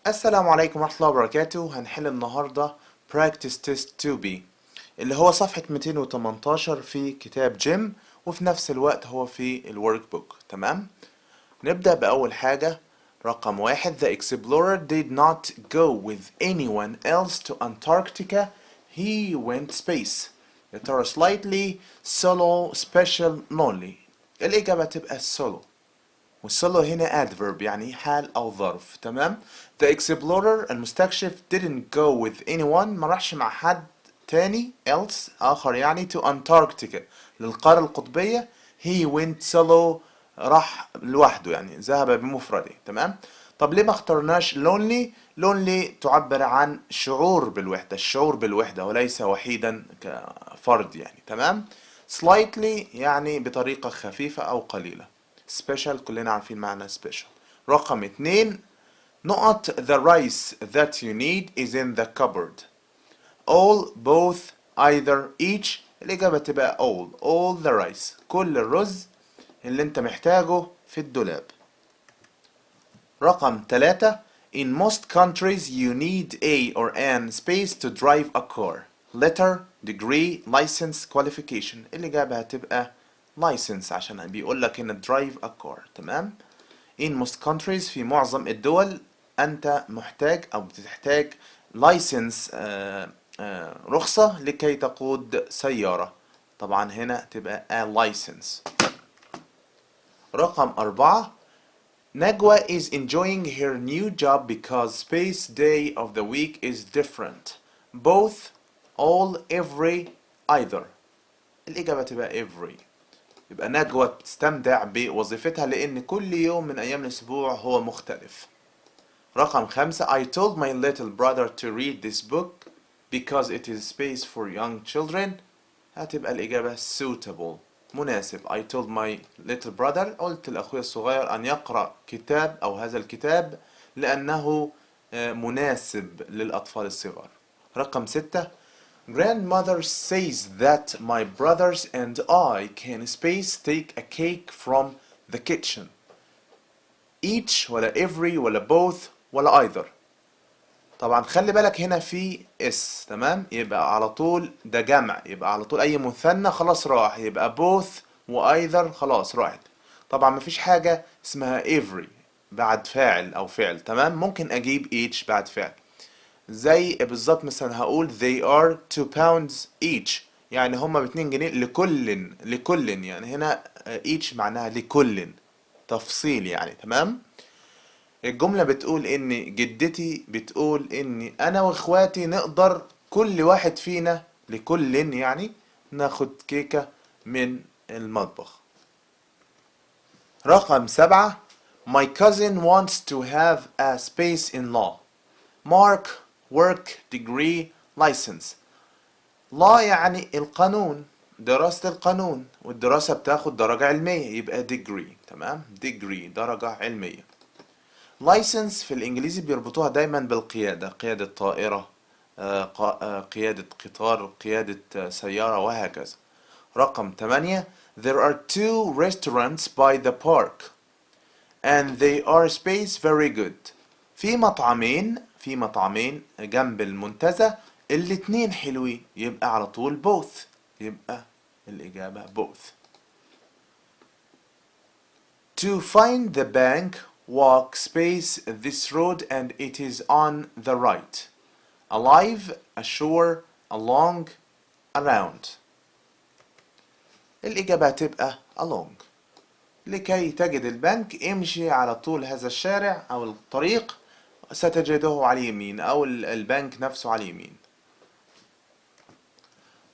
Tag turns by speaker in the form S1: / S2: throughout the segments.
S1: السلام عليكم ورحمة الله وبركاته. هنحل النهاردة Practice Test 2B اللي هو صفحة 218 في كتاب جيم، وفي نفس الوقت هو في الورك بوك. تمام، نبدأ بأول حاجة. رقم واحد: The explorer did not go with anyone else to Antarctica. He went space. يا ترى slightly, solo, special, lonely. الإجابة تبقى solo، والسولو هنا adverb يعني حال أو ظرف. تمام. The explorer المستكشف didn't go with anyone، ما راحش مع حد تاني else آخر يعني to Antarctica للقارة القطبية. He went solo، راح لوحده يعني ذهب بمفرده. تمام. طب ليه ما اخترناش lonely؟ lonely تعبر عن شعور بالوحدة، الشعور بالوحدة وليس وحيدا كفرد يعني. تمام. slightly يعني بطريقة خفيفة أو قليلة. special كلنا عارفين معنى special. رقم اتنين: نقط the rice that you need is in the cupboard. all, both, either, each. الإجابة تبقى all the rice، كل الرز اللي انت محتاجه في الدولاب. رقم ثلاثة: in most countries you need a or an space to drive a car. letter, degree, license, qualification. الإجابة هتبقى license عشان بيقول لك هنا drive a car. تمام. in most countries في معظم الدول أنت محتاج أو بتحتاج license، رخصة لكي تقود سيارة. طبعا هنا تبقى a license. رقم أربعة: Nagwa is enjoying her new job because space day of the week is different. Both, all, every, either. الإجابة تبقى every. يبقى نجوى بتستمتع بوظيفتها لأن كل يوم من أيام الأسبوع هو مختلف. رقم خمسة: I told my little brother to read this book because it is space for young children. هتبقى الإجابة suitable، مناسب. I told my little brother، قلت لأخوي الصغير أن يقرأ كتاب أو هذا الكتاب لأنه مناسب للأطفال الصغار. رقم ستة: Grandmother says that my brothers and I can space take a cake from the kitchen. Each ولا every ولا both ولا either. طبعا خلي بالك هنا في اس. تمام، يبقى على طول ده جمع، يبقى على طول اي مثنى خلاص راح، يبقى both وايذر خلاص راحت. طبعا مفيش حاجة اسمها every بعد فاعل او فعل. تمام، ممكن اجيب each بعد فعل، زي بالظبط مثلا هقول they are 2 pounds each، يعني هما ب2 جنيه لكل يعني هنا each معناها لكل، تفصيل يعني. تمام. الجملة بتقول ان جدتي بتقول ان انا واخواتي نقدر كل واحد فينا لكل يعني ناخد كيكة من المطبخ. رقم سبعة: My cousin wants to have a space in law. mark, work, degree, license. law يعني القانون، دراسة القانون، والدراسة بتاخد درجة علمية يبقى degree. تمام، degree درجة علمية. لايسنس في الانجليزي بيربطوها دايما بالقيادة، قيادة طائرة، قيادة قطار، قيادة سيارة، وهكذا. رقم 8: There are 2 restaurants by the park and they are space very good. في مطعمين جنب المنتزه، الاتنين حلوين، يبقى على طول both، يبقى الإجابة both. To find the bank, walk space this road and it is on the right. Alive, ashore, along, around. الإجابة تبقى along. لكي تجد البنك امشي على طول هذا الشارع أو الطريق، ستجده على اليمين، أو البنك نفسه على اليمين.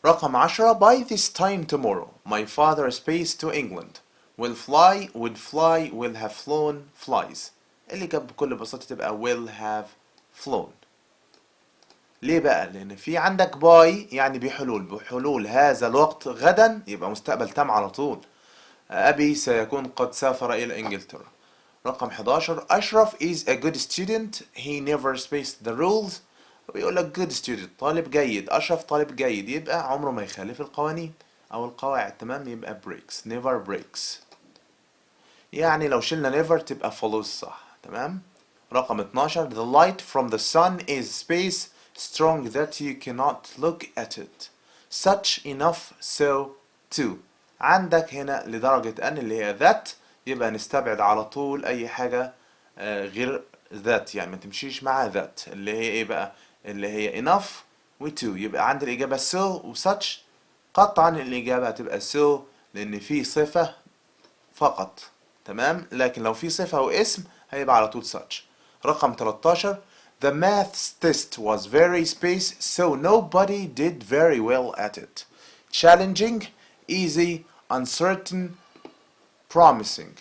S1: رقم 10: By this time tomorrow, my father space to England. Will fly, would fly, will have flown, flies. اللي كانت بكل بساطة تبقى will have flown. ليه بقى؟ لأن في عندك باي يعني بحلول هذا الوقت غدا، يبقى مستقبل تام على طول. أبي سيكون قد سافر إلى إنجلترا. رقم 11: أشرف is a good student. He never spaced the rules. بيقول لك good student طالب جيد، أشرف طالب جيد، يبقى عمره ما يخالف القوانين أو القواعد. تمام، يبقى breaks never breaks، يعني لو شلنا never تبقى follows صح. تمام. رقم 12 the light from the sun is space strong that you cannot look at it such enough so to. عندك هنا لدرجة أن اللي هي that، يبقى نستبعد على طول أي حاجة غير that، يعني ما تمشيش مع that اللي هي إيه بقى، اللي هي enough و to. يبقى عندي الإجابة so و such، قطعا الإجابة هتبقى so لأن في صفة فقط، تمام. لكن لو في صفة واسم هيبقى على طول such. رقم 13 The maths test was very space so nobody did very well at it. Challenging, easy, uncertain, promising.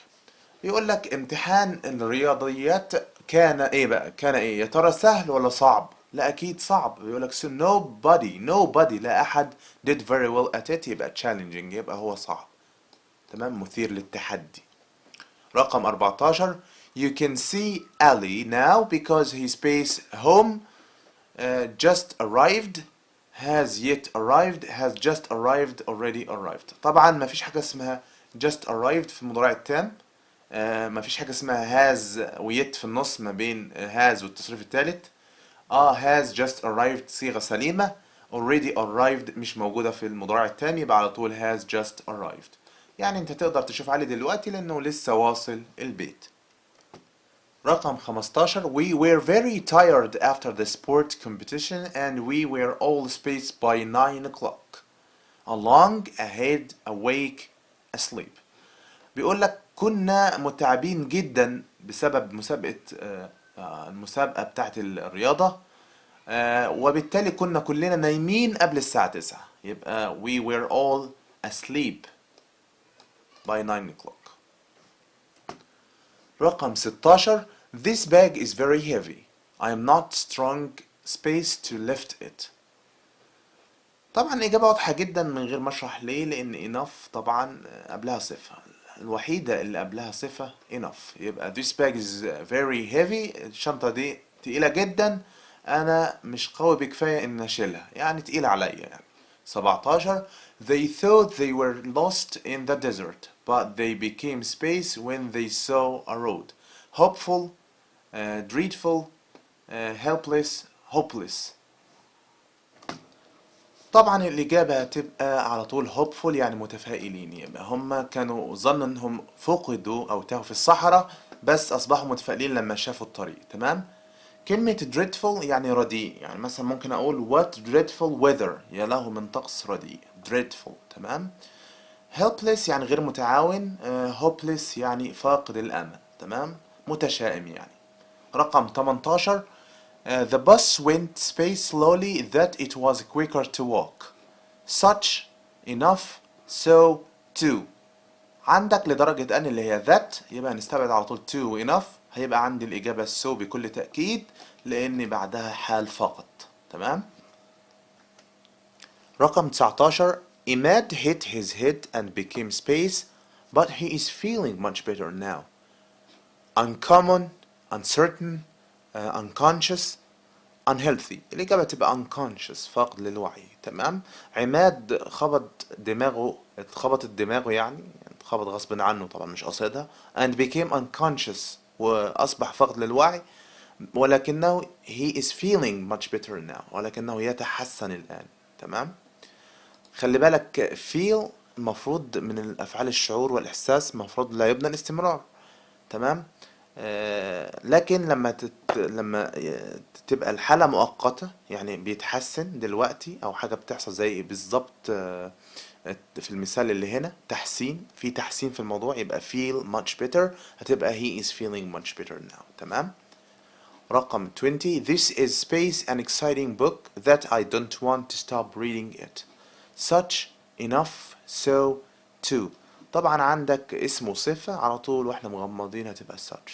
S1: يقول لك امتحان الرياضيات كان ايه بقى، كان ايه يا ترى، سهل ولا صعب؟ لا اكيد صعب. يقول لك so nobody لا احد did very well at it، يبقى challenging، يبقى هو صعب، تمام، مثير للتحدي. رقم 14 You can see Ali now because his space home just arrived has yet arrived has just arrived already arrived. طبعا ما فيش حاجة اسمها just arrived في المضارع التام، ما فيش حاجة اسمها has ويت في النص ما بين has والتصريف الثالث. has just arrived صيغة سليمة، already arrived مش موجودة في المضارع التام، يبقى على طول has just arrived. يعني انت تقدر تشوف علي دلوقتي لانه لسه واصل البيت. رقم 15 We were very tired after the sport competition and we were all spaced by 9 o'clock. Along, ahead, awake, asleep. بيقول لك كنا متعبين جدا بسبب المسابقة بتاعت الرياضة، وبالتالي كنا كلنا نايمين قبل الساعة 9، يبقى we were all asleep by 9 o'clock. رقم 16 This bag is very heavy. I am not strong space to lift it. طبعا الإجابة واضحة جدا من غير ما أشرح ليه، لأن enough طبعا قبلها صفة، الوحيدة اللي قبلها صفة enough، يبقى this bag is very heavy، الشنطة دي تقيلة جدا، أنا مش قوي بكفاية إن أشيلها، يعني تقيلة عليا يعني. 17 They thought they were lost in the desert but they became space when they saw a road. Hopeful, dreadful, helpless, hopeless. طبعا الإجابة هتبقى على طول hopeful، يعني متفائلين، يبقى هم كانوا ظنوا إنهم فقدوا أو تاهوا في الصحراء بس أصبحوا متفائلين لما شافوا الطريق، تمام. كلمة dreadful يعني رديء، يعني مثلا ممكن أقول what dreadful weather، يا له من طقس رديء، dreadful، تمام. helpless يعني غير متعاون، hopeless يعني فاقد الأمل، تمام، متشائم يعني. رقم 18 The bus went space slowly that it was quicker to walk. Such, enough, so, to. عندك لدرجة أن اللي هي that، يبقى نستبعد على طول to و enough، هيبقى عندي الإجابة so بكل تأكيد لأن بعدها حال فقط، تمام. رقم 19 Imad hit his head and became space but he is feeling much better now. Uncommon, uncertain, unconscious, unhealthy. الإجابة تبقى unconscious، فاقد للوعي، تمام. عماد اتخبطت دماغه يعني اتخبط غصب عنه طبعا مش قصدها، and became unconscious وأصبح فاقد للوعي، ولكنه he is feeling much better now، ولكنه يتحسن الآن، تمام. خلي بالك feel المفروض من الأفعال الشعور والإحساس، المفروض لا يبنى الاستمرار، تمام. لكن لما تبقى الحالة مؤقتة يعني بيتحسن دلوقتي أو حاجة بتحصل زي بالظبط، في المثال اللي هنا تحسين، في تحسين في الموضوع، يبقى feel much better، هتبقى he is feeling much better now، تمام. رقم 20 This is space an exciting book that I don't want to stop reading it. Such, enough, so, to. طبعا عندك اسم وصفة على طول واحنا مغمضين هتبقى such.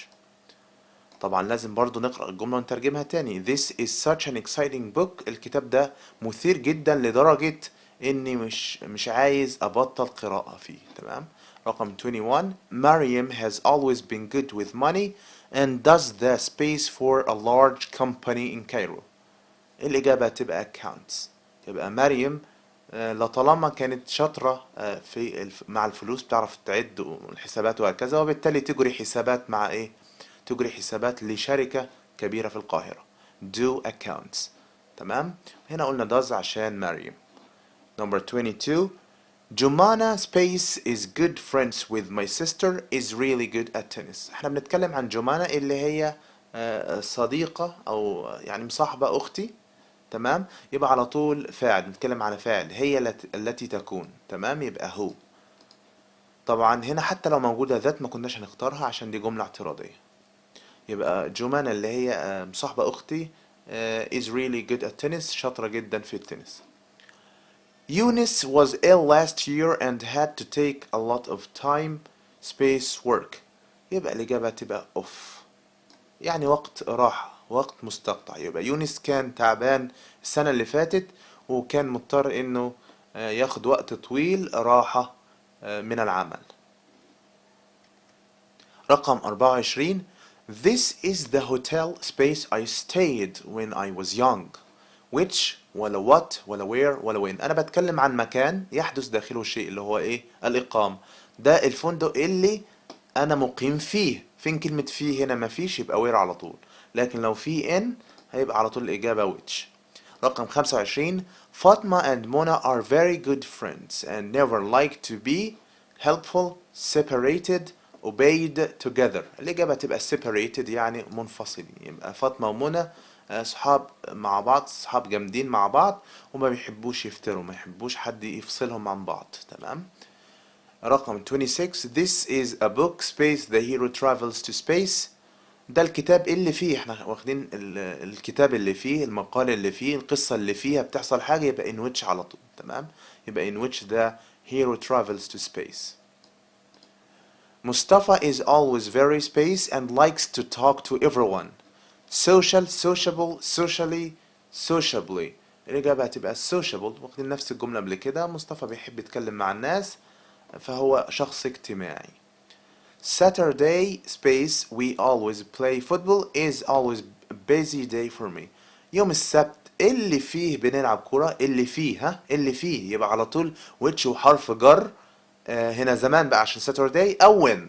S1: طبعا لازم برضو نقرأ الجملة ونترجمها تاني. This is such an exciting book. الكتاب ده مثير جدا لدرجة اني مش عايز ابطل قراءة فيه، تمام. رقم 21 Mariam has always been good with money and does the space for a large company in Cairo. الإجابة تبقى accounts، يبقى مريم لطالما كانت شاطرة مع الفلوس، بتعرف تعد الحسابات وهكذا، وبالتالي تجري حسابات مع ايه، تجري حسابات لشركة كبيرة في القاهرة. do accounts. تمام. هنا قلنا does عشان مريم. number 22. Jumana space is good friends with my sister is really good at tennis. احنا بنتكلم عن جمانة اللي هي صديقة او يعني مصاحبة اختي. تمام. يبقى على طول فاعل، نتكلم على فاعل، هي التي تكون. تمام. يبقى هو. طبعا هنا حتى لو موجودة ذات ما كناش هنختارها عشان دي جملة اعتراضية. يبقى جمانة اللي هي مصاحبة اختي is really good at tennis، شاطرة جدا في التنس. Eunice was ill last year and had to take a lot of time space work. يبقى الإجابة تبقى off، يعني وقت راحة، وقت مستقطع. يبقى يونس كان تعبان السنة اللي فاتت وكان مضطر إنه ياخد وقت طويل راحة من العمل. رقم 24. This is the hotel space I stayed when I was young. which ولا what ولا where ولا when. أنا بتكلم عن مكان يحدث داخله الشيء اللي هو إيه؟ الإقامة. ده الفندق اللي أنا مقيم فيه. فين كلمة فيه هنا؟ مفيش، يبقى where على طول. لكن لو في in هيبقى على طول الإجابة which. رقم 25. Fatma and Mona are very good friends and never like to be helpful, separated, obeyed together. الإجابة تبقى separated يعني منفصلين. يبقى فاطمة ومنى صحاب مع بعض، صحاب جامدين مع بعض وما بيحبوش يفتروا، ما يحبوش حد يفصلهم عن بعض. تمام. رقم 26. This is a book space the hero travels to space. ده الكتاب اللي فيه، احنا واخدين الكتاب اللي فيه، المقال اللي فيه، القصة اللي فيها بتحصل حاجة، يبقى in which على طول. تمام. يبقى in which the hero travels to space. Mustafa is always very space and likes to talk to everyone. Social, sociable, socially, sociably. الإجابة هتبقى sociable، واخدين نفس الجملة قبل كده. مصطفى بيحب يتكلم مع الناس فهو شخص اجتماعي. Saturday space we always play football is always a busy day for me. يوم السبت اللي فيه بنلعب كرة، اللي فيه، ها اللي فيه يبقى على طول which وحرف جر. هنا زمان بقى عشان Saturday أو when.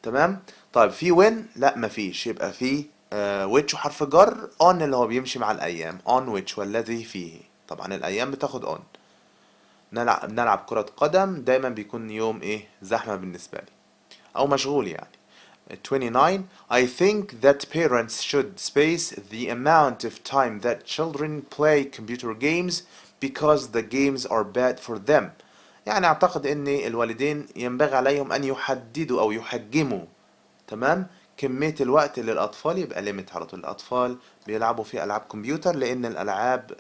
S1: تمام. طيب في when؟ لا مفيش، يبقى في which وحرف جر on اللي هو بيمشي مع الأيام on which والذي فيه. طبعا الأيام بتاخد on. نلعب كرة قدم دايما بيكون يوم ايه؟ زحمة بالنسبة لي أو مشغول يعني. 29. I think that parents should space the amount of time that children play computer games because the games are bad for them. يعني أعتقد أن الوالدين ينبغي عليهم أن يحددوا أو يحجموا. تمام. كمية الوقت اللي الأطفال يبقى limit على طول. الأطفال بيلعبوا في ألعاب كمبيوتر لأن الألعاب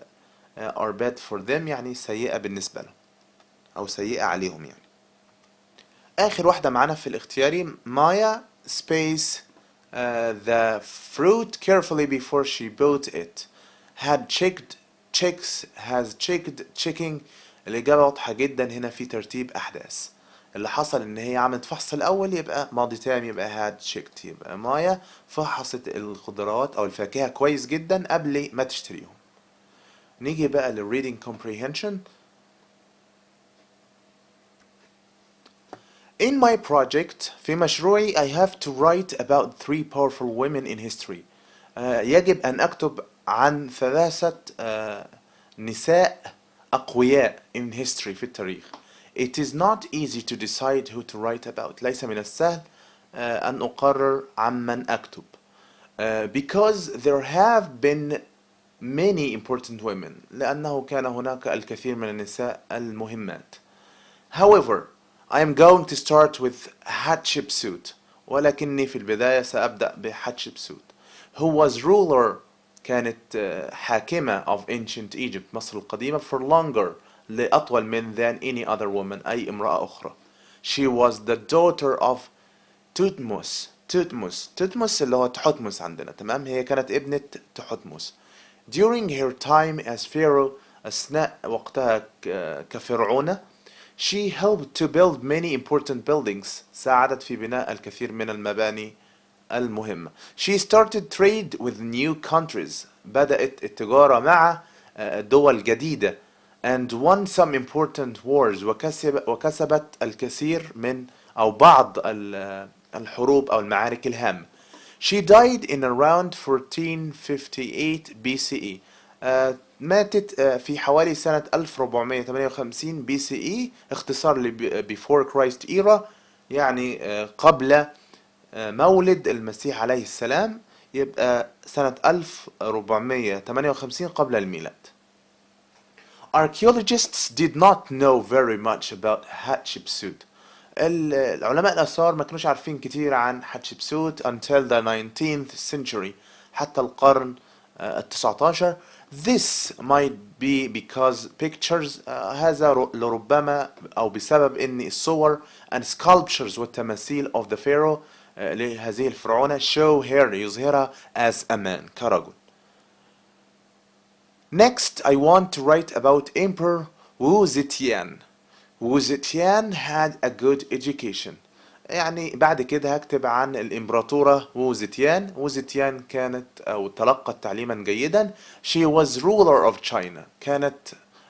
S1: are bad for them يعني سيئة بالنسبة لهم أو سيئة عليهم يعني. آخر واحدة معانا في الاختياري مايا space the fruit carefully before she bought it had checked checks has checked checking. الإجابة واضحة جدا هنا في ترتيب أحداث. اللي حصل إن هي عملت فحص الأول يبقى ماضي تام، يبقى had checked. يبقى مايا فحصت الخضروات أو الفاكهة كويس جدا قبل ما تشتريهم. نيجي بقى للreading comprehension. In my project في مشروعي I have to write about 3 powerful women in history. يجب أن أكتب عن 3 نساء أقوياء in history في التاريخ. It is not easy to decide who to write about. ليس من السهل أن أقرر عمن أكتب. Because there have been many important women. لأنه كان هناك الكثير من النساء المهمات. However, I am going to start with Hatshepsut. ولكني في البداية سأبدأ بحتشبسوت. Who was ruler كانت حاكمة of ancient Egypt مصر القديمة for longer لأطول من than any other woman أي امرأة أخرى. She was the daughter of تutmos اللي هو تحتمس عندنا. تمام. هي كانت ابنة تحتمس. During her time as pharaoh أثناء وقتها كفرعونة she helped to build many important buildings. ساعدت في بناء الكثير من المباني المهمة. She started trade with new countries. بدأت التجارة مع دول جديدة. And won some important wars. وكسبت الكثير من أو بعض الحروب أو المعارك الهامة. She died in around 1458 BCE. ماتت في حوالي سنة 1458 BCE، اختصار ل before Christ era، يعني قبل مولد المسيح عليه السلام، يبقى سنة 1458 قبل الميلاد. Archaeologists did not know very much about Hatshepsut. العلماء الآثار ما كانوش عارفين كتير عن حتشبسوت until the 19th century، حتى القرن ال19. This might be because pictures هذا لربما أو بسبب إن الصور and sculptures والتماثيل of the pharaoh لهذه الفرعونة show her يظهرها as a man كرجل. Next, I want to write about Emperor Wu Zetian. Wu Zetian had a good education. يعني بعد كده هكتب عن الإمبراطورة وو زيتيان. وو زيتيان كانت أو تلقت تعليما جيدا. She was ruler of China. كانت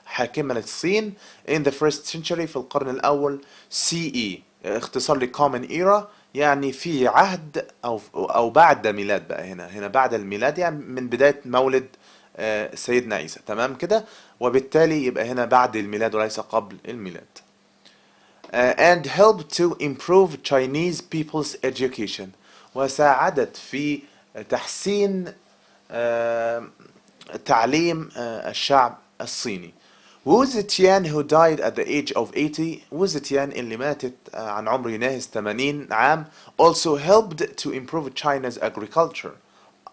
S1: حاكمة للصين in the first century في القرن الأول CE، اختصار ل Common Era، يعني في عهد أو بعد ميلاد. بقى هنا بعد الميلاد، يعني من بداية مولد سيدنا عيسى. تمام كده، وبالتالي يبقى هنا بعد الميلاد وليس قبل الميلاد. And helped to improve Chinese people's education. وساعدت في تحسين تعليم الشعب الصيني. Wu Zetian who died at the age of 80. Wu Zetian اللي ماتت عن عمر يناهز 80 عام also helped to improve China's agriculture.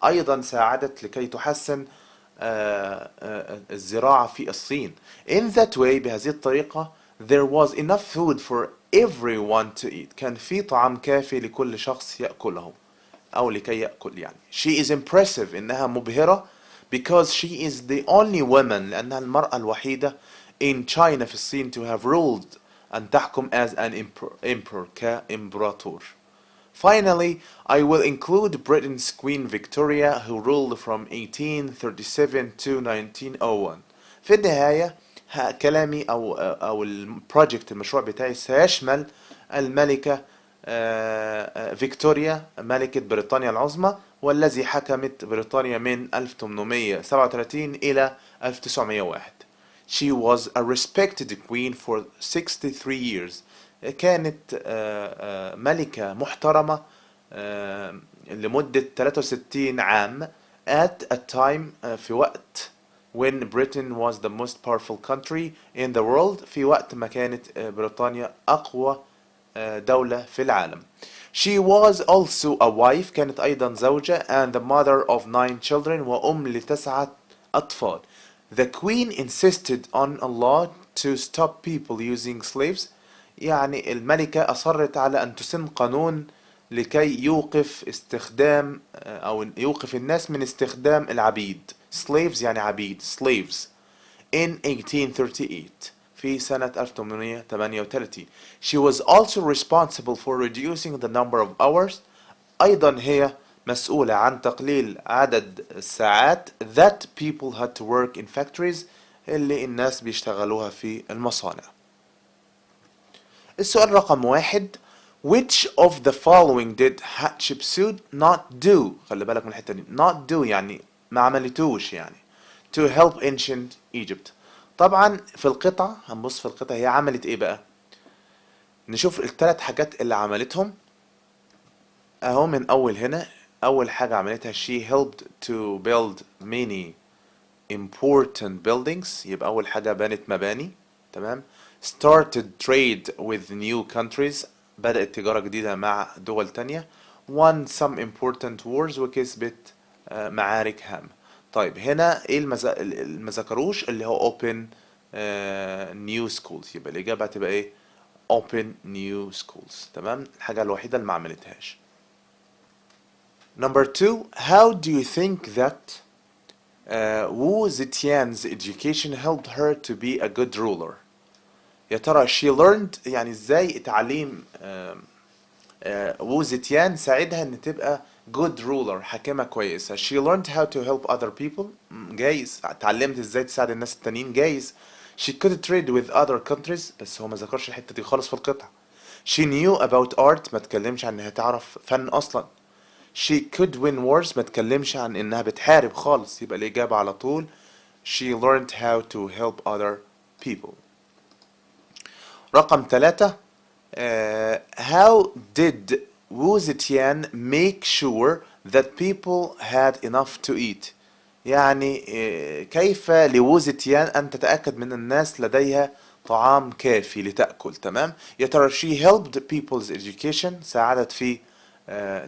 S1: أيضا ساعدت لكي تحسن الزراعة في الصين. In that way، بهذه الطريقة there was enough food for everyone to eat. كان في طعام كافي لكل شخص يأكله أو لكي يأكل يعني. She is impressive، إنها مبهرة because she is the only woman، لأنها المرأة الوحيدة in China في الصين to have ruled، أن تحكم as an emperor كإمبراطور. Finally, I will include Britain's Queen Victoria who ruled from 1837 to 1901. في النهاية كلامي أو البروجكت المشروع بتاعي سيشمل الملكة فيكتوريا ملكة بريطانيا العظمى، والذي حكمت بريطانيا من 1837 إلى 1901. She was a respected queen for 63 years. كانت ملكة محترمة لمدة 63 عام at a time في وقت when Britain was the most powerful country in the world، في وقت ما كانت بريطانيا أقوى دولة في العالم. She was also a wife، كانت أيضا زوجة and the mother of 9 children، وأم ل9 أطفال. The queen insisted on a law to stop people using slaves. يعني الملكة أصرت على أن تسن قانون لكي يوقف استخدام أو يوقف الناس من استخدام العبيد. slaves يعني عبيد. slaves in 1838 في سنة 1838. She was also responsible for reducing the number of hours. أيضا هي مسؤولة عن تقليل عدد الساعات that people had to work in factories، اللي الناس بيشتغلوها في المصانع. السؤال رقم 1. Which of the following did Hatshepsut not do؟ خلي بالك من الحتة دي. not do يعني ما عملتوش يعني. to help ancient Egypt. طبعا في القطعة هنبص في القطعة هي عملت ايه بقى. نشوف الثلاث حاجات اللي عملتهم اهو من اول هنا. اول حاجة عملتها she helped to build many important buildings، يبقى اول حاجة بنت مباني. تمام. started trade with new countries، بدأت تجارة جديدة مع دول تانية. won some important wars، وكسبت معارك هامة. طيب هنا ايه ما ذكروش اللي هو open new schools، يبقى الإجابة هتبقى ايه open new schools. تمام. الحاجة الوحيدة اللي ما عملتهاش. Number 2. How do you think that Wu Zetian's education helped her to be a good ruler؟ يا ترى she learned يعني ازاي تعليم وو زيتيان ساعدها ان تبقى good ruler، حاكمة كويسة. she learned how to help other people، جايز اتعلمت ازاي تساعد الناس التانيين. جايز she could trade with other countries، بس هو ما ذكرش الحتة دي خالص في القطعة. she knew about art، ما تكلمش عن انها تعرف فن اصلا. she could win wars، ما تكلمش عن انها بتحارب خالص، يبقى الاجابة على طول she learned how to help other people. رقم 3 how did Wu Zetian make sure that people had enough to eat؟ يعني كيف لوو زيتيان أن تتأكد من الناس لديها طعام كافي لتأكل، تمام؟ يا ترى she helped people's education، ساعدت في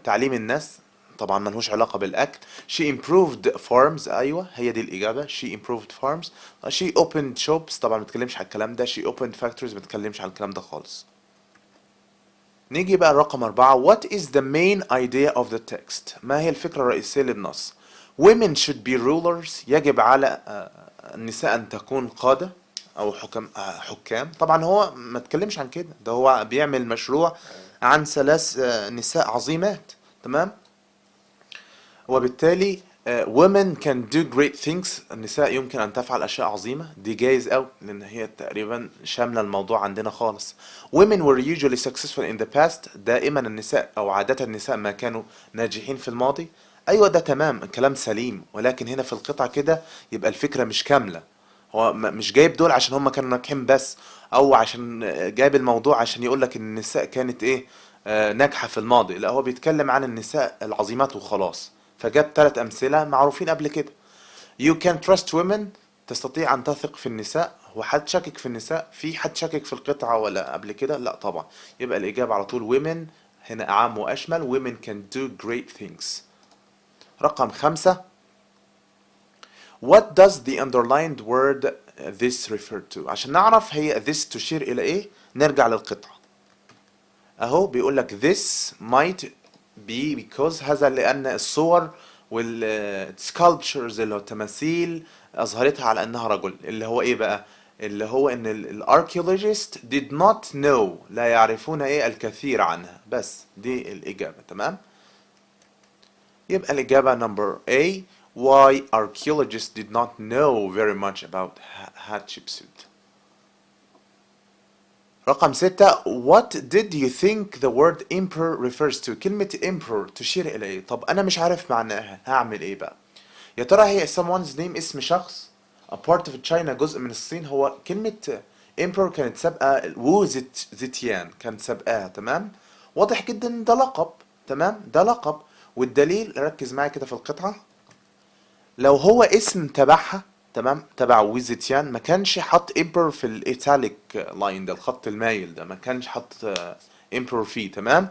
S1: تعليم الناس، طبعا ملهوش علاقة بالأكل. she improved farms، أيوة هي دي الإجابة، she improved farms. she opened shops، طبعا ما بتكلمش على الكلام ده. she opened factories، ما بتكلمش على الكلام ده خالص. نيجي بقى الرقم 4 what is the main idea of the text؟ ما هي الفكرة الرئيسية للنص؟ women should be rulers، يجب على النساء أن تكون قادة أو حكام. طبعا هو ما تكلمش عن كده، ده هو بيعمل مشروع عن 3 نساء عظيمات، تمام؟ وبالتالي women can do great things، النساء يمكن أن تفعل أشياء عظيمة، دي جايز أوي لأن هي تقريبا شاملة الموضوع عندنا خالص. women were usually successful in the past، دائما النساء أو عادة النساء ما كانوا ناجحين في الماضي. أيوة ده تمام، الكلام سليم، ولكن هنا في القطعة كده يبقى الفكرة مش كاملة. هو مش جايب دول عشان هم كانوا ناجحين بس، أو عشان جايب الموضوع عشان يقولك إن النساء كانت إيه ناجحة في الماضي. لا، هو بيتكلم عن النساء العظيمات وخلاص، فجاب 3 أمثلة معروفين قبل كده. You can trust women، تستطيع أن تثق في النساء. هو حد شكك في النساء؟ في حد شكك في القطعة ولا قبل كده؟ لا طبعا، يبقى الإجابة على طول women، هنا أعم وأشمل. women can do great things. رقم 5 what does the underlined word this refer to؟ عشان نعرف هي this تشير إلى إيه نرجع للقطعة. اهو بيقول لك this might be because، هذا لان الصور والسكالبتشرز اللي هو التماثيل اظهرتها على انها رجل، اللي هو ايه بقى؟ اللي هو ان الاركيولوجيست did not know، لا يعرفون ايه الكثير عنها. بس دي الاجابة، تمام؟ يبقى الاجابة number A why archaeologists did not know very much about Hatshepsut. رقم 6 what did you think the word emperor refers to؟ كلمة emperor تشير إلى إيه؟ طب أنا مش عارف معناها، هعمل إيه بقى؟ يا ترى هي someone's name اسم شخص؟ a part of China جزء من الصين؟ هو كلمة emperor كانت سابقة وو زيتيان، كانت سابقاها، تمام؟ واضح جدا إن ده لقب، تمام؟ ده لقب، والدليل ركز معايا كده في القطعة. لو هو اسم تبعها، تمام، تبع ويزيتيان، ما كانش حط امبرور في الايتاليك لاين ده، الخط المايل ده، ما كانش حط امبرور فيه، تمام؟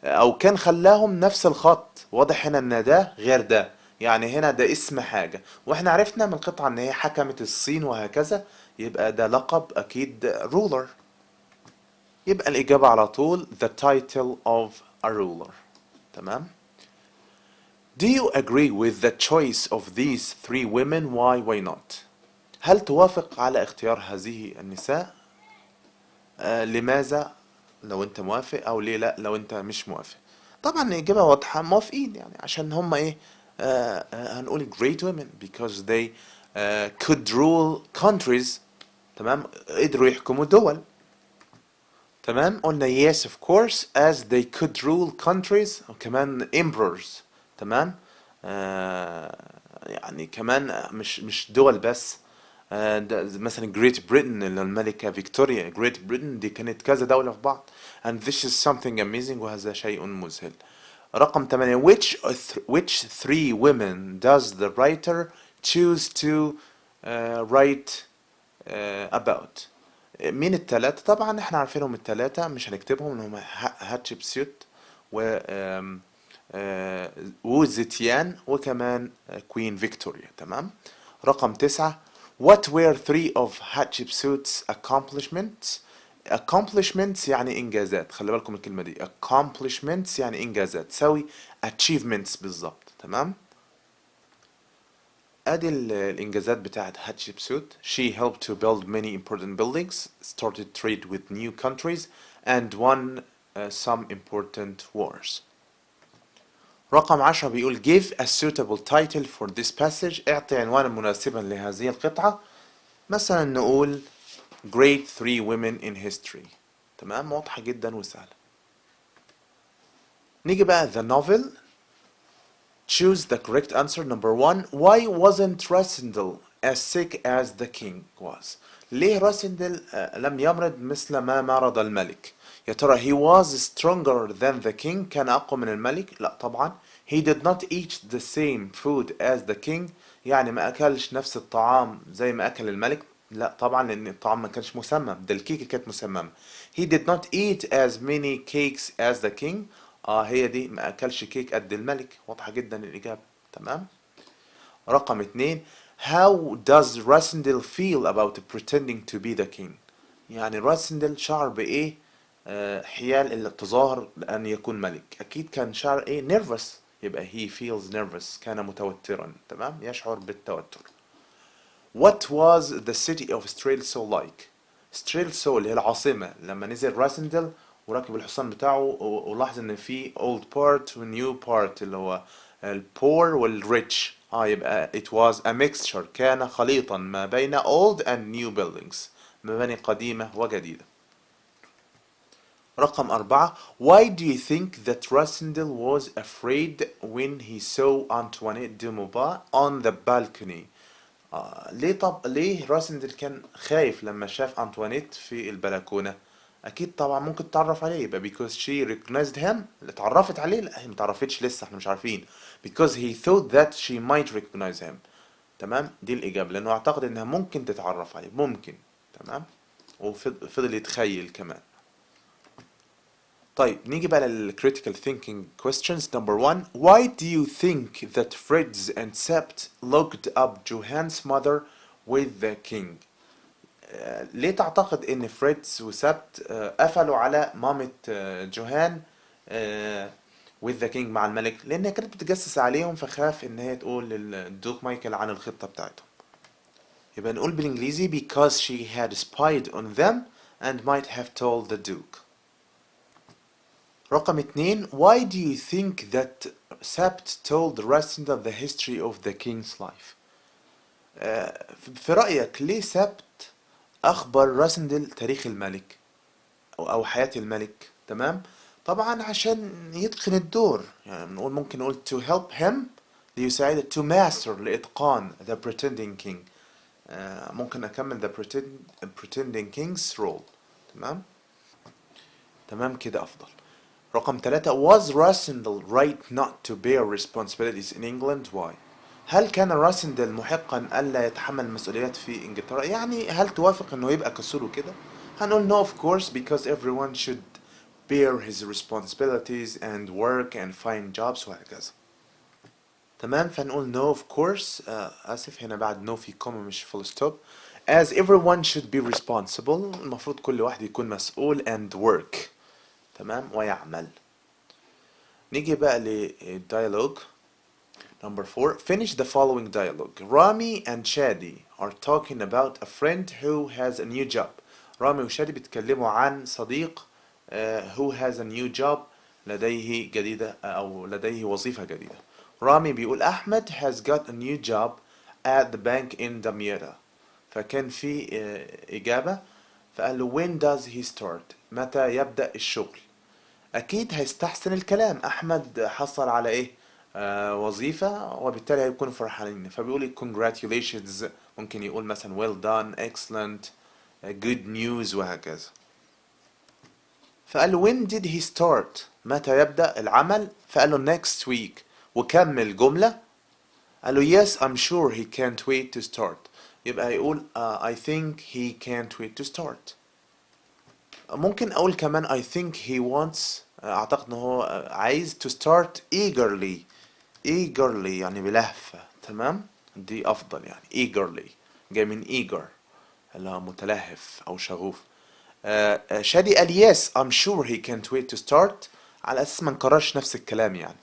S1: او كان خلاهم نفس الخط. واضح هنا ان ده غير ده، يعني هنا ده اسم حاجة، واحنا عرفنا من القطعة ان هي حكمت الصين وهكذا، يبقى ده لقب اكيد ruler. يبقى الاجابة على طول the title of a ruler، تمام؟ Do you agree with the choice of these 3 women? Why not؟ هل توافق على اختيار هذه النساء؟ لماذا لو انت موافق، او ليه لا لو انت مش موافق؟ طبعا الإجابة واضحة، موافقين يعني عشان هم ايه هنقول great women because they could rule countries، تمام، قدروا يحكموا دول، تمام. قلنا yes of course as they could rule countries، وكمان emperors، تمام. يعني كمان مش دول بس. مثلا Great Britain اللي الملكة فيكتوريا، Great Britain دي كانت كذا دولة في بعض. and this is something amazing، وهذا شيء مذهل. رقم 8 which 3 women does the writer choose to write about؟ مين التلاتة؟ طبعا احنا عارفينهم التلاتة، مش هنكتبهم، ان هم هاتشبسوت و وزيتيان وكمان كوين فيكتوريا، تمام. رقم 9 what were 3 of Hatshepsut's accomplishments؟ accomplishments يعني انجازات، خلي بالكم من الكلمة دي، accomplishments يعني انجازات، تساوي achievements بالظبط، تمام. ادي الانجازات بتاعت هاتشبسوت. she helped to build many important buildings, started trade with new countries and won some important wars. رقم 10 بيقول give a suitable title for this passage، اعطي عنوانا مناسبا لهذه القطعة. مثلا نقول great 3 women in history، تمام، واضحة جدا وسهلة. نيجي بقى the novel. Choose the correct answer. Number one, why wasn't Rasindel as sick as the king was? ليه راسندل لم يمرض مثل ما مرض الملك؟ يا ترى he was stronger than the king؟ كان أقوى من الملك؟ لا طبعا. He did not eat the same food as the king، يعني ما أكلش نفس الطعام زي ما أكل الملك؟ لا طبعا، لأن الطعام ما كانش مسمم، ده الكيكة كانت مسممة. He did not eat as many cakes as the king. هي دي، ما أكلش كيك قد الملك. واضحة جدا الإجابة. تمام. رقم اتنين، how does Rasindel feel about pretending to be the king؟ يعني راسندل شعر بإيه حيال التظاهر لأن يكون ملك؟ أكيد كان شعر إيه؟ nervous. يبقى he feels nervous، كان متوترا. تمام، يشعر بالتوتر. What was the city of Strelso like؟ ستريلسو اللي هي العاصمة، لما نزل راسندل وركب الحصان بتاعه ولاحظ ان في old part و new part اللي هو البور والريتش. يبقى it was a mixture، كان خليطا ما بين old and new buildings، مباني قديمة وجديدة. رقم أربعة، why do you think that Rasindel was afraid when he saw Antoinette de Mauban on the balcony؟ ليه راسندل كان خايف لما شاف أنطوانيت في البلكونة؟ أكيد طبعا ممكن تتعرف عليه، يبقى because she recognized him. اللي اتعرفت عليه؟ لا، هي متعرفتش لسه، احنا مش عارفين. because he thought that she might recognize him. تمام، دي الإجابة، لأنه اعتقد إنها ممكن تتعرف عليه، ممكن. تمام، وفضل يتخيل كمان. طيب نيجي بقى لل critical thinking questions. Number one, why do you think that Fritz and Sept looked up Johan's mother with the king؟ ليه تعتقد ان فريتز وسبت قفلوا على مامة جوهان with the king مع الملك؟ لانها كانت بتجسس عليهم، فخاف ان هي تقول للدوق مايكل عن الخطة بتاعتهم. يبقى نقول بالانجليزي because she had spied on them and might have told the duke. رقم اتنين، why do you think that Sept told Rasindel the history of the king's life؟ في رأيك ليه سبت أخبر راسندل تاريخ الملك أو حياة الملك؟ تمام، طبعا عشان يتقن الدور، يعني ممكن نقول to help him، ليساعده to master، لإتقان the pretending king. ممكن أكمل pretending king's role. تمام، تمام كده أفضل. رقم ثلاثة، was Rasindel right not to bear responsibilities in England? Why؟ هل كان راسندل محقا ألا يتحمل مسؤوليات في إنجلترا؟ يعني هل توافق إنه يبقى كسول كده؟ هنقول no of course because everyone should bear his responsibilities and work and find jobs وهكذا. تمام، فنقول no of course. آسف، هنا بعد no في كوما مش full stop. as everyone should be responsible، المفروض كل واحد يكون مسؤول and work. تمام، ويعمل. نيجي بقى للديالوج. Number four, finish the following dialogue. Rami and Shadi are talking about a friend who has a new job. رامي وشادي بيتكلموا عن صديق who has a new job، لديه جديدة أو لديه وظيفة جديدة. رامي بيقول أحمد has got a new job at the bank in دمياط. فكان في إجابة، فقال له when does he start؟ متى يبدأ الشغل؟ اكيد هيستحسن الكلام، احمد حصل على ايه؟ وظيفة، وبالتالي هيكونوا فرحانين، فبيقول congratulations. ممكن يقول مثلا well done، excellent، good news وهكذا. فقال له when did he start؟ متى يبدأ العمل؟ فقال له next week، وكمل جملة. قال له yes I'm sure he can't wait to start. يبقى هيقول I think he can't wait to start. ممكن اقول كمان I think he wants، اعتقد ان هو عايز to start eagerly. eagerly يعني بلهفة. تمام، دي افضل، يعني eagerly جاي من eager اللي هو متلهف او شغوف. شادي قال yes I'm sure he can't wait to start، على اساس ما نكررش نفس الكلام يعني.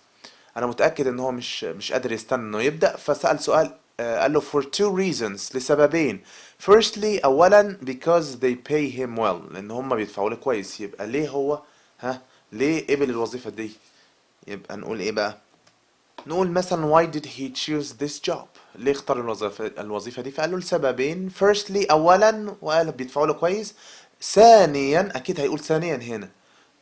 S1: انا متأكد ان هو مش قادر يستنى انه يبدأ، فسأل سؤال قال له for two reasons، لسببين. firstly اولا because they pay him well، لان هم بيدفعوا له كويس. يبقى ليه هو ليه قبل الوظيفة دي؟ يبقى نقول ايه بقى؟ نقول مثلا why did he choose this job؟ ليه اختار الوظيفة دي؟ فقال له لسببين. firstly اولا، وقال بيدفعوا له كويس. ثانيا، اكيد هيقول ثانيا هنا.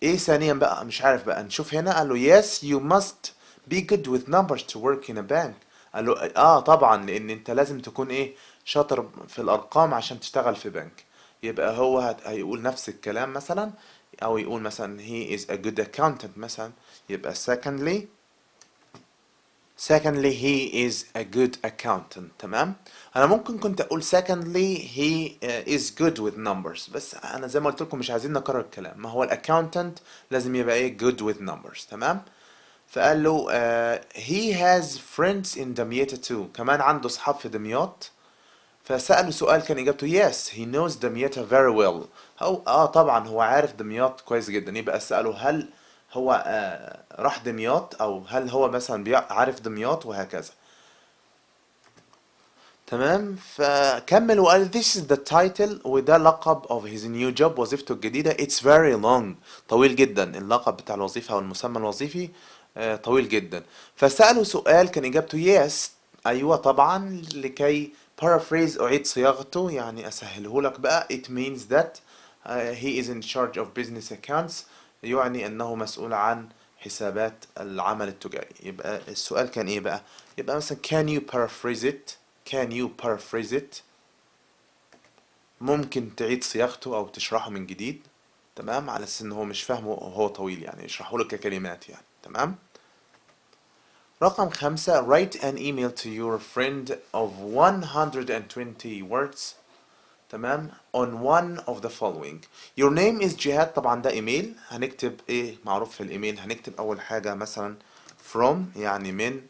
S1: ايه ثانيا بقى؟ مش عارف بقى، نشوف هنا. قال له yes you must be good with numbers to work in a bank. قال له طبعا لان انت لازم تكون ايه شاطر في الارقام عشان تشتغل في بنك. يبقى هو هيقول نفس الكلام مثلا، او يقول مثلا he is a good accountant مثلا. يبقى secondly he is a good accountant. تمام. انا ممكن كنت اقول secondly he is good with numbers، بس انا زي ما قلت لكم مش عايزين نكرر الكلام، ما هو الاكاونتنت لازم يبقى ايه good with numbers. تمام. فقال له he has friends in دمياط too، كمان عنده اصحاب في دمياط. فسأله سؤال كان إجابته yes he knows دمياط very well. هو طبعا هو عارف دمياط كويس جدا. يبقى سأله هل هو راح دمياط، أو هل هو مثلا عارف دمياط، وهكذا. تمام. فكمل وقال this is the title، وده لقب of his new job، وظيفته الجديدة. it's very long، طويل جدا. اللقب بتاع الوظيفة أو المسمى الوظيفي طويل جدا. فسأله سؤال كان إجابته yes، أيوة طبعا. لكي paraphrase أعيد صياغته، يعني أسهله لك بقى. it means that he is in charge of business accounts، يعني أنه مسؤول عن حسابات العمل التجاري. يبقى السؤال كان إيه بقى؟ يبقى مثلا can you paraphrase it، can you paraphrase it. ممكن تعيد صياغته او تشرحه من جديد. تمام، على اساس ان هو مش فاهمه وهو طويل، يعني اشرحه له ككلمات يعني. تمام. رقم 5 write an email to your friend of 120 words. تمام. on one of the following. your name is جهاد، طبعا ده ايميل. هنكتب ايه معروف في الايميل؟ هنكتب اول حاجة مثلا from، يعني من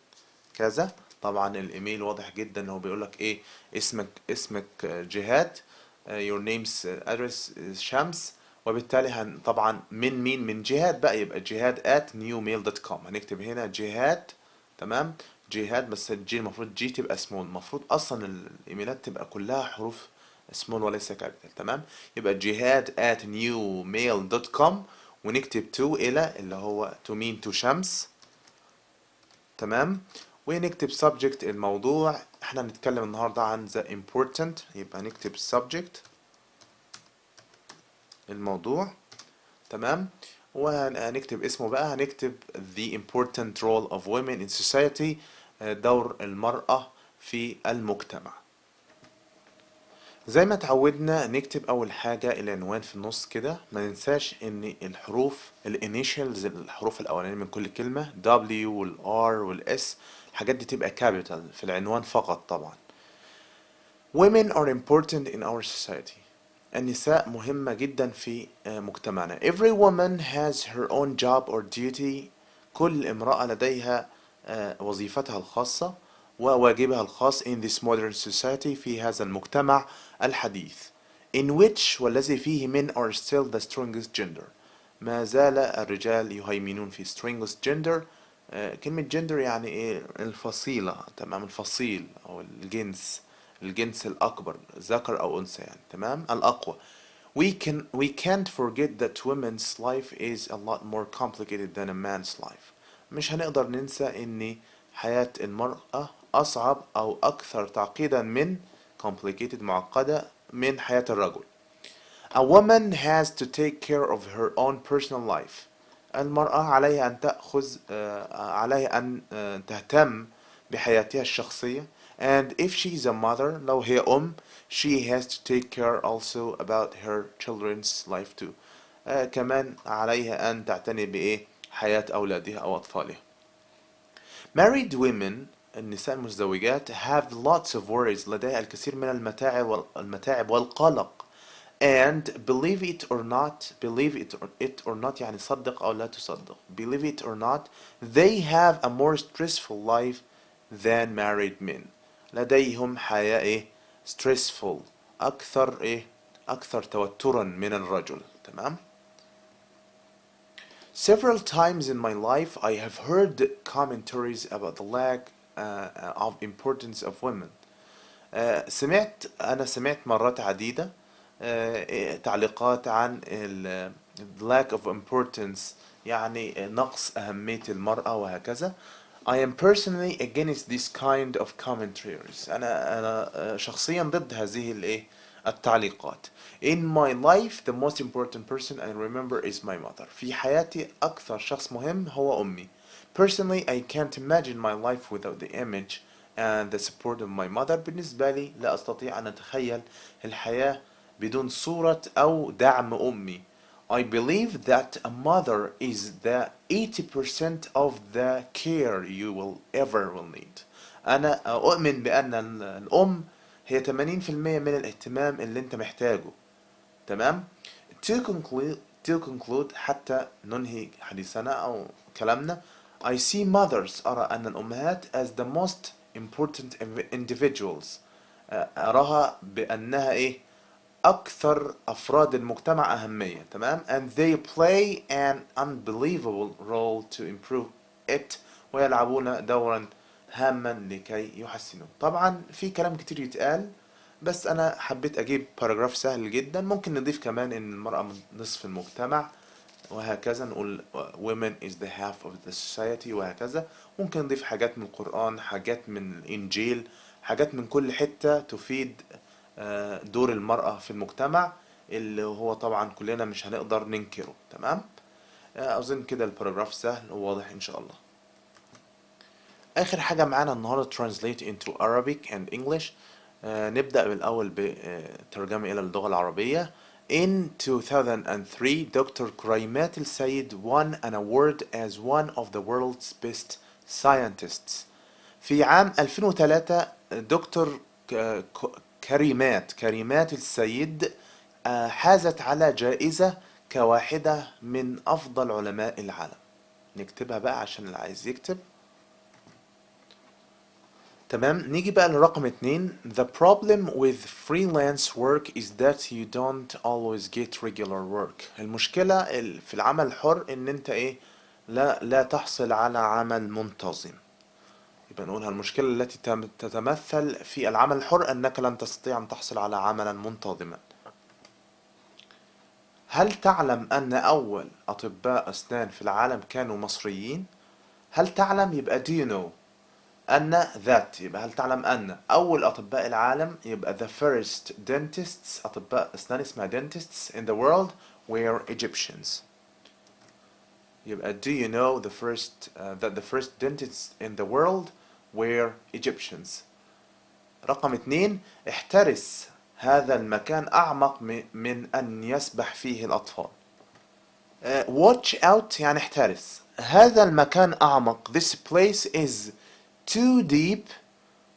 S1: كذا. طبعا الايميل واضح جدا، هو بيقول لك ايه اسمك جهاد. your name's address is شمس. وبالتالي طبعا من مين؟ من جهاد بقى. يبقى جهاد at newmail.com. هنكتب هنا جهاد. تمام. جهاد، بس الجي المفروض جي تبقى سمول. المفروض اصلا الايميلات تبقى كلها حروف سمول وليس كابيتال. تمام. يبقى جهاد at newmail.com، ونكتب to الى اللي هو to mean to شمس. تمام. ونكتب subject الموضوع. احنا هنتكلم النهاردة عن the important، يبقى نكتب subject الموضوع. تمام. وهنكتب اسمه بقى. هنكتب the important role of women in society، دور المرأة في المجتمع. زي ما اتعودنا نكتب اول حاجة العنوان في النص كده. ما ننساش ان الحروف الانيشالز، الحروف الاولانية من كل كلمة W والR والS، الحاجات دي تبقى capital في العنوان فقط طبعا. Women are important in our society. النساء مهمة جدا في مجتمعنا. Every woman has her own job or duty. كل امرأة لديها وظيفتها الخاصة وواجبها الخاص in this modern society، في هذا المجتمع الحديث. In which، والذي فيه men are still the strongest gender. ما زال الرجال يهيمنون في strongest gender. كلمة gender يعني ايه؟ الفصيلة. تمام. الفصيل او الجنس الأكبر، ذكر أو أنثى يعني. تمام. الأقوى. we can't forget that women's life is a lot more complicated than a man's life. مش هنقدر ننسى إن حياة المرأة أصعب أو أكثر تعقيدا من complicated، معقدة، من حياة الرجل. A woman has to take care of her own personal life. المرأة عليها أن عليها أن تهتم بحياتها الشخصية. And if she is a mother، لو هي she has to take care also about her children's life too. كمان عليها أن تعتني بإيه؟ حياة أولادها أو أطفالها. Married women، النساء المزدوجات have lots of worries، لديها الكثير من المتاعب والقلق. And believe it or not يعني صدق أو لا تصدق. Believe it or not they have a more stressful life than married men. لديهم حياة إيه؟ stressful، أكثر إيه؟ أكثر توترا من الرجل. تمام. Several times in my life I have heard commentaries about the lack of importance of women. أنا سمعت مرات عديدة تعليقات عن lack of importance، يعني نقص أهمية المرأة وهكذا. I am personally against this kind of commentaries. أنا شخصيا ضد هذه التعليقات. In my life the most important person I remember is my mother. في حياتي أكثر شخص مهم هو أمي. Personally, I can't imagine my life without the image and the support of my mother. بالنسبة لي لا أستطيع أن أتخيل الحياة بدون صورة أو دعم أمي. I believe that a mother is the 80% of the care you will ever will need. أنا أؤمن بأن الأم هي 80% من الاهتمام اللي أنت محتاجه. تمام. to conclude حتى ننهي حديثنا أو كلامنا. I see mothers أرى أن الأمهات as the most important individuals. أراها بأنها إيه أكثر أفراد المجتمع أهمية. تمام. and they play an unbelievable role to improve it. ويلعبون دورا هاما لكي يحسنوا. طبعا في كلام كتير يتقال بس أنا حبيت أجيب باراجراف سهل جدا. ممكن نضيف كمان إن المرأة نصف المجتمع وهكذا. نقول women is the half of the society وهكذا. ممكن نضيف حاجات من القرآن، حاجات من الإنجيل، حاجات من كل حتة تفيد دور المرأة في المجتمع اللي هو طبعا كلنا مش هنقدر ننكره. تمام. أظن كده الباراجراف سهل وواضح إن شاء الله. آخر حاجة معانا النهاردة translate into Arabic and English. نبدأ بالأول بترجمة إلى اللغة العربية. In 2003, Dr. Kuraymat al-Sayed won an award as one of the world's best scientists. في عام 2003 دكتور كريمات السيد حازت على جائزة كواحدة من أفضل علماء العالم. نكتبها بقى عشان اللي عايز يكتب. تمام. نيجي بقى لرقم 2. The problem with freelance work is that you don't always get regular work. المشكلة في العمل الحر ان انت ايه لا تحصل على عمل منتظم. يبقى نقولها المشكلة التي تتمثل في العمل الحر انك لن تستطيع ان تحصل على عملا منتظما. هل تعلم ان اول اطباء اسنان في العالم كانوا مصريين؟ هل تعلم يبقى do you know. أن that يبقى هل تعلم أن أول أطباء العالم يبقى the first dentists أطباء أسنان اسمها dentists in the world were Egyptians. يبقى do you know that the first dentists in the world were Egyptians. رقم 2. احترس هذا المكان أعمق من أن يسبح فيه الأطفال. watch out يعني احترس. هذا المكان أعمق. This place is too deep.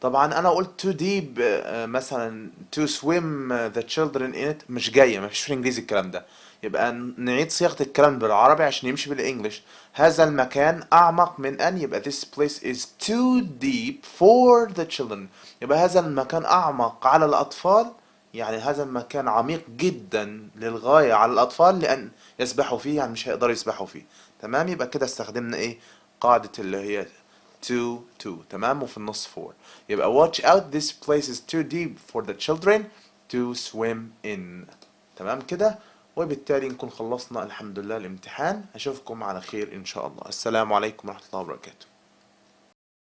S1: طبعا انا قلت too deep مثلا to swim the children in it مش جايه، ما فيش في الانجليزي الكلام ده. يبقى نعيد صياغه الكلام بالعربي عشان يمشي بالانجلش. هذا المكان اعمق من ان يبقى this place is too deep for the children. يبقى هذا المكان اعمق على الاطفال، يعني هذا المكان عميق جدا للغايه على الاطفال لان يسبحوا فيه، يعني مش هيقدروا يسبحوا فيه. تمام. يبقى كده استخدمنا ايه قاعده اللي هي to. تمام. وفي النص for. يبقى watch out this place is too deep for the children to swim in. تمام كده. وبالتالي نكون خلصنا الحمد لله الامتحان. أشوفكم على خير إن شاء الله. السلام عليكم ورحمة الله وبركاته.